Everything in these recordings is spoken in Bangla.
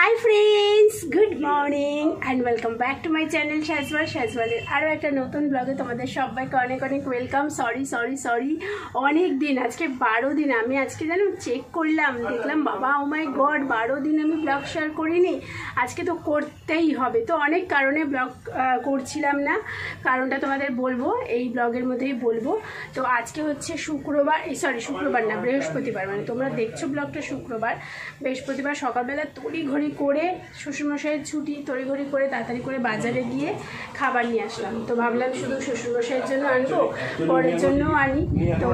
High friends good morning and welcome back to my channel शाजवालेर आरो एक नतून ब्लगे तुम्हारे सबाइके अनेक अनेक वेलकम। सरि सरि सरि अनेक दिन आज के 12 दिन आमी आज के जानो चेक करलाम देखलाम बाबा ओ माई गड 12 दिन आमी ब्लग शेयर करिनी। आज के तो करतेई होबे, तो अनेक कारणे ब्लग करछिलाम ना, कारणटा तुम्हादेर बोलबो एई ब्लगेर मध्येई बोलबो। तो आज के होच्छे शुक्रवार, सरि शुक्रवार ना बृहस्पतिवार, माने तोमरा देखछो ब्लगटा शुक्रवार। बृहस्पतिवार सकालबेला तড়িঘড়ি করে শ্বশুরমশাইয়ের ছুটি তড়িঘড়ি করে তাড়াতাড়ি করে বাজারে গিয়ে খাবার নিয়ে আসলাম। তো ভাবলাম শুধু শ্বশুরমশাইয়ের জন্য আনবো, বরের জন্যও আনি। তো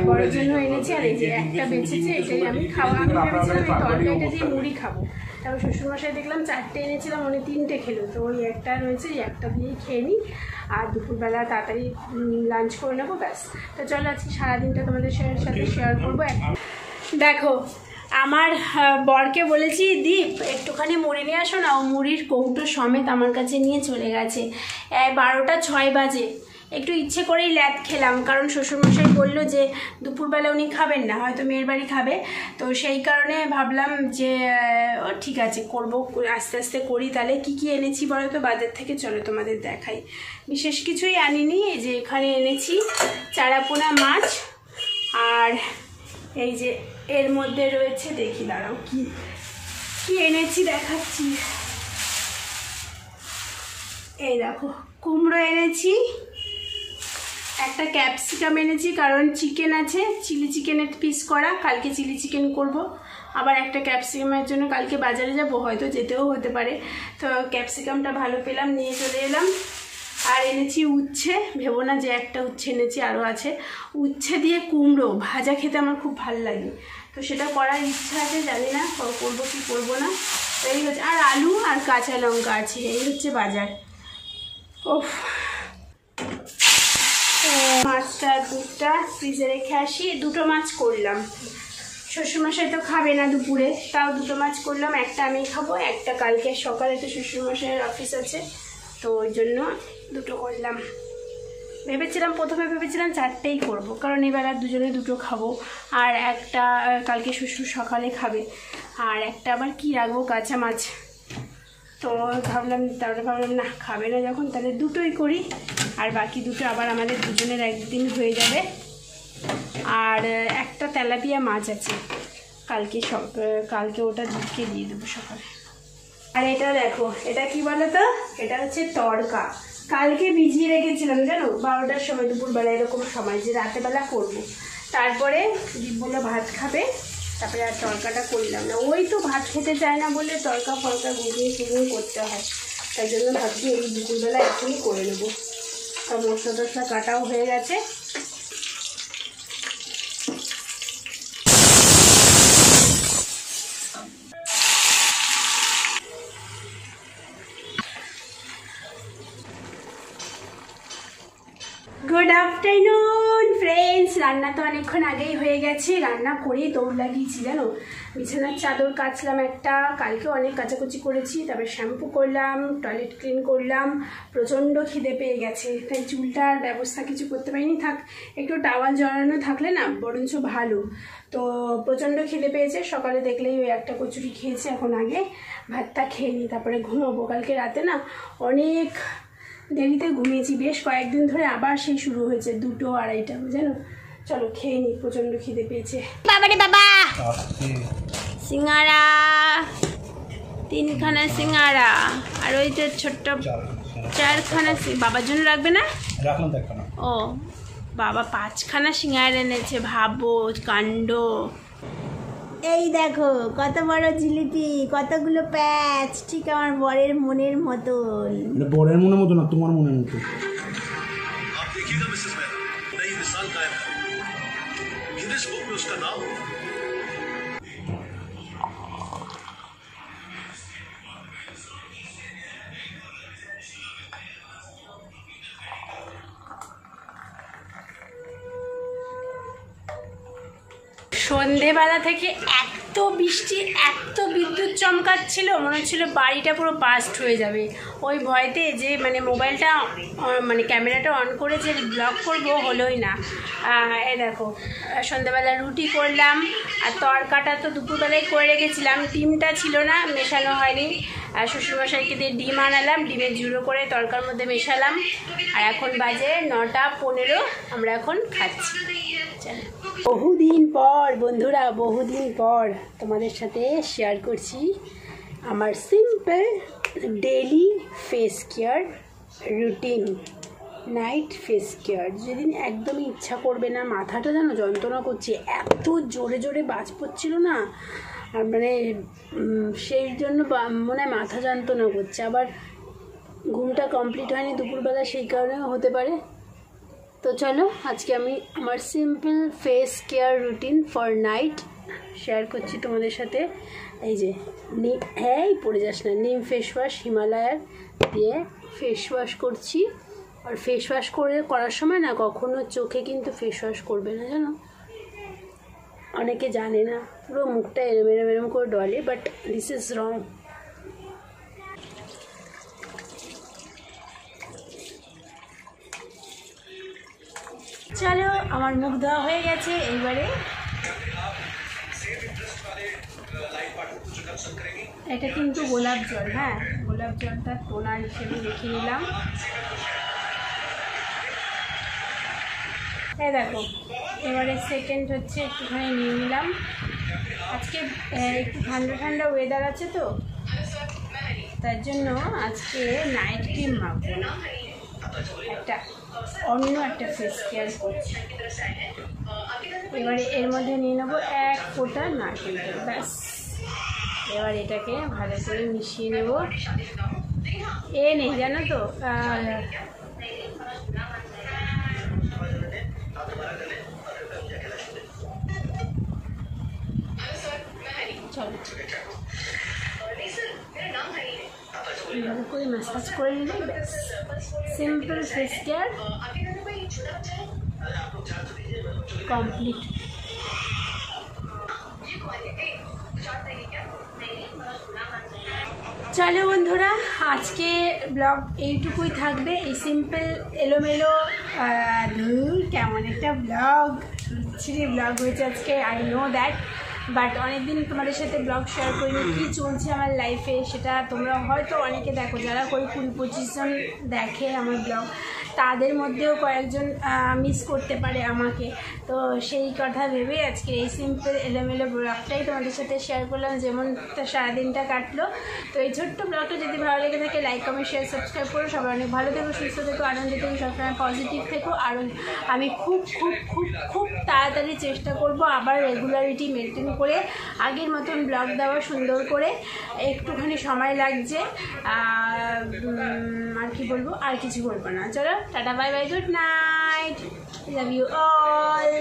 বরের জন্য এনেছি, আর এই যে একটা বেঁচেছে এটাই আমি খাওয়া। আমি ভেবেছিলাম এই তরকারিটা দিয়ে মুড়ি খাবো, তারপর শ্বশুরমশাই দেখলাম 4টে এনেছিলাম, উনি 3টে খেলো। তো ওই একটা রয়েছে, এই একটা দিয়েই খেয়ে নিই, আর দুপুরবেলা তাড়াতাড়ি লাঞ্চ করে নেবো, ব্যাস। তো চলো আজকে সারাদিনটা তোমাদের সাথে শেয়ার করবো। দেখো আমার বরকে বলেছি দীপ একটুখানি মুড়ি নিয়ে আসো না, ও মুড়ির কৌটো সমেত আমার কাছে নিয়ে চলে গেছে। 12টা 6 বাজে একটু ইচ্ছে করেই ল্যাদ খেলাম, কারণ শ্বশুরমশাই বললো যে দুপুরবেলা উনি খাবেন না, হয়তো মেয়ের বাড়ি খাবে। তো সেই কারণে ভাবলাম যে ঠিক আছে করবো, আস্তে আস্তে করি। তাহলে কি কি এনেছি বলো তো বাজার থেকে, চলো তোমাদের দেখাই। বিশেষ কিছুই আনিনি, এই যে এখানে এনেছি চারাপোনা মাছ, আর এই যে এর মধ্যে রয়েছে, দেখি দাঁড়াও কি কি এনেছি দেখাচ্ছি। এই দেখো কুমড়ো এনেছি, একটা ক্যাপসিকাম এনেছি, কারণ চিকেন আছে, চিলি চিকেনের পিস করা, কালকে চিলি চিকেন করব। আবার একটা ক্যাপসিকামের জন্য কালকে বাজারে যাব, হয়তো যেতেও হতে পারে। তো ক্যাপসিকামটা ভালো পেলাম, নিয়ে চলে এলাম। আর এনেছি উচ্ছে, ভেবো না যে একটা উচ্ছে এনেছি, আরও আছে। উচ্ছে দিয়ে কুমড়ো ভাজা খেতে আমার খুব ভালো লাগে, তো সেটা করার ইচ্ছা আছে, জানি না করবো কি করবো না। এই হচ্ছে, আর আলু আর কাঁচা লঙ্কা আছে, এই হচ্ছে বাজার। ওফ, মাছটা দুধটা ফ্রিজে রেখে আসি। 2টো মাছ করলাম, শ্বশুরমশাই তো খাবে না দুপুরে, তাও 2টো মাছ করলাম। একটা আমি খাবো, একটা কালকে সকালে তো শ্বশুরমশাইয়ের অফিস আছে, তো ওই জন্য 2টো করলাম। প্রথমে ভেবেছিলাম 4টেই করবো, কারণ এবেলা দুজনে 2টো খাবো, আর একটা কালকে শ্বশুর সকালে খাবে, আর একটা আবার কি রাখবো কাঁচা মাছ। তো তারপরে ভাবলাম না, খাবে না যখন তাহলে 2টোই করি, আর বাকি 2টো আবার আমাদের দুজনের একদিন হয়ে যাবে। আর একটা তেলাপিয়া মাছ আছে, কালকে ওটা দুধকে দিয়ে দেবো সকালে। আর এটা দেখো, এটা কি বলো তো, এটা হচ্ছে তড়কা। কালকে ভিজিয়ে রেখেছিলাম জানো, 12টার সময় দুপুরবেলা এরকম সময়, যে রাতেরবেলা করবো। তারপরে দীপ বললো ভাত খাবে, তারপরে আর তড়কাটা করলাম না। ওই তো ভাত খেতে চায় না বলে তড়কা ফড়কা গুঁড়িয়ে করতে হয়, তাই জন্য ভাবছি এই দুপুরবেলা এখনই করে নেবো। আর মশলা টশলা কাটাও হয়ে গেছে। गुड आफ्टरनून फ्रेंड्स, रान्ना तो अनेकक्षण आगेई हये गेছে, রান্না করেই দৌড় লাগিয়েছি জানো। বিছানার চাদর কাচলাম একটা, কালকে অনেক কাচাকুচি করেছি, তারপরে শ্যাম্পু করলাম, টয়লেট ক্লিন করলাম। প্রচণ্ড খিদে পেয়ে গেছে, তাই চুলটার ব্যবস্থা কিছু করতে পারিনি। থাক, একটু টাওয়াল জড়ানো থাকলে না বরঞ্চ ভালো। তো প্রচণ্ড খিদে পেয়েছে, সকালে দেখলেই ওই একটা কচুরি খেয়েছি, এখন আগে ভাতটা খেয়ে নিই, তারপরে ঘুমোবো। কালকে রাতে না অনেক দেরিতে ঘুমিয়েছি, বেশ কয়েকদিন ধরে আবার সেই শুরু হয়েছে 2টো 2:30টা জানো। চলো খেয়ে নিই, প্রচণ্ড খিদে পেয়েছে। বাবারে বাবা, সিঙ্গারা 3খানা সিঙ্গারা, আর ওই যে ছোট্ট 4খানা। বাবার জন্য রাখবে না? রাখলাম তো একখানা। ও বাবা 5খানা সিঙ্গারা এনেছে, ভাবো কাণ্ড। এই দেখো কত বড় জিলিপি, কতগুলো প্যাচ, ঠিক আমার বরের মনের মতন। বরের মনের মতো না, তোমার মনের মতো। সন্ধেবেলা থেকে এত এত বৃষ্টি, এত বিদ্যুৎ চমকাচ্ছিল, মনে হচ্ছিল বাড়িটা পুরো বাস্ট হয়ে যাবে। ওই ভয়তে যে মানে মোবাইলটা মানে ক্যামেরাটা অন করে যে ব্লগ করবো হলোই না। এই দেখো সন্ধ্যাবেলা রুটি করলাম, আর তরকাটা তো দুপুরবেলায় করে রেখেছিলাম, ডিমটা ছিল না, মেশানো হয়নি। শ্বশুরমশাইকে দিয়ে ডিম আনালাম, ডিমের জুড়ো করে তরকার মধ্যে মেশালাম। আর এখন বাজে 9:15, আমরা এখন খাচ্ছি। বহুদিন পর বন্ধুরা, বহুদিন পর তোমাদের সাথে শেয়ার করছি আমার simple daily face care routine, night face care. যেদিন একদমই ইচ্ছা করবে না, মাথাটা যেন যন্ত্রণা করছে, এত জোরে জোরে বাজ পড়ছিল না, আর মানে সেই জন্য মনে হয় মাথা যন্ত্রণা করছে। আবার ঘুমটা কমপ্লিট হয়নি দুপুরবেলা, সেই কারণেও হতে পারে। তো চলো আজকে আমি আমার simple face care routine for night share করছি তোমাদের সাথে। এই যে পড়ে যাস না, নিম ফেস ওয়াশ হিমালয়ার দিয়ে ফেস ওয়াশ করছি। আর ফেস ওয়াশ করার সময় না কখনো চোখে কিন্তু ফেস ওয়াশ করবে না, জানো, অনেকে জানে না, পুরো মুখটা এরম এরম এরম করে ডলে, বাট দিস ইজ রং। চলো আমার মুখ ধোয়া হয়ে গেছে, এইবারে এটা কিন্তু গোলাপ জল, হ্যাঁ গোলাপ জলটা টোনার হিসেবে রেখে নিলাম। এই দেখো এবারে সেকেন্ড হচ্ছে একটুখানি নিয়ে নিলাম। আজকে একটু ঠান্ডা ঠান্ডা ওয়েদার আছে তো, তার জন্য আজকে নাইট ক্রিম মাখবো না, একটা অন্য একটা ফেস কেয়ার করছি। এবারে এর মধ্যে নিয়ে নেবো 1 ফোঁটা নারকেল তেল, ব্যাস। এবার এটাকে ভালো করে মিশিয়ে নেব। নেই জানো তো, চলো ভালো করে ম্যাসাজ করে নিলে ব্যাস, সিম্পল ফেস কেয়ার কমপ্লিট। চলো বন্ধুরা, আজকে ব্লগ এইটুকুই থাকবে। এই সিম্পল এলোমেলো কেমন একটা ব্লগ হয়েছে আজকে, আই নো দ্যাট, বাট অনেকদিন তোমাদের সাথে ব্লগ শেয়ার করিনি কী চলছে আমার লাইফে। সেটা তোমরা হয়তো অনেকে দেখো, যারা 20-25 জন দেখে আমার ব্লগ, তাদের মধ্যেও কয়েকজন মিস করতে পারে আমাকে। তো সেই কথা ভেবে আজকে এই সিম্পল এলোমেলো ব্লগটাই তোমাদের সাথে শেয়ার করলাম, যেমন সারাদিনটা কাটলো। তো এই ছোট্ট ব্লগটা যদি ভালো লেগে থাকে, লাইক কমেন্ট শেয়ার সাবস্ক্রাইব করো। সবাই অনেক ভালো থেকো, সুস্থ থেকো, আনন্দ থেকো, সবসময় পজিটিভ থেকো। আর আমি খুব খুব খুব খুব তাড়াতাড়ি চেষ্টা করব আবার রেগুলারিটি মেনটেন করে আগের মতন ব্লগ দেওয়া সুন্দর করে। একটুখানি সময় লাগছে, আর কি বলবো, আর কিছু বলবো না। চলো tata, bye bye, good night, love you all.